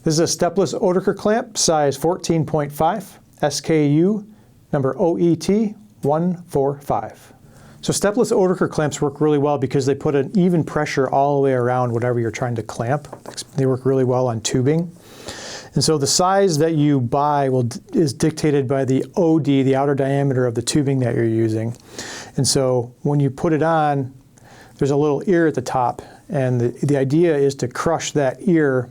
This is a stepless Oetiker clamp, size 14.5, SKU number OET145. So stepless Oetiker clamps work really well because they put an even pressure all the way around whatever you're trying to clamp. They work really well on tubing. And so the size that you buy is dictated by the OD, the outer diameter of the tubing that you're using. And so when you put it on, there's a little ear at the top, and the idea is to crush that ear.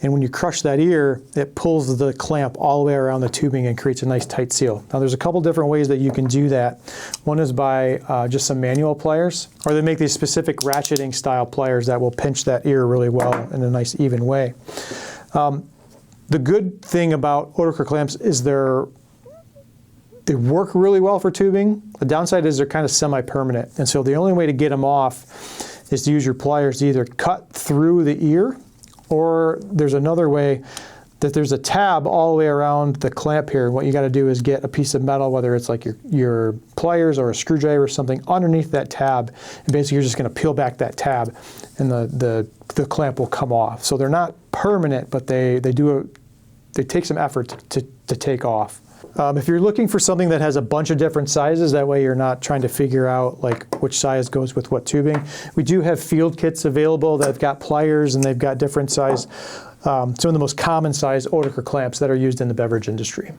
And when you crush that ear, it pulls the clamp all the way around the tubing and creates a nice tight seal. Now there's a couple different ways that you can do that. One is by just some manual pliers, or they make these specific ratcheting style pliers that will pinch that ear really well in a nice even way. The good thing about Oetiker clamps is they work really well for tubing. The downside is they're kind of semi-permanent. And so the only way to get them off is to use your pliers to either cut through the ear, or there's another way that there's a tab all the way around the clamp here. What you got to do is get a piece of metal, whether it's like your pliers or a screwdriver or something, underneath that tab. And basically you're just going to peel back that tab and the clamp will come off. So they're not permanent, but they take some effort to take off. If you're looking for something that has a bunch of different sizes, that way you're not trying to figure out like which size goes with what tubing. We do have field kits available that have got pliers and they've got different size, some of the most common size Oetiker clamps that are used in the beverage industry.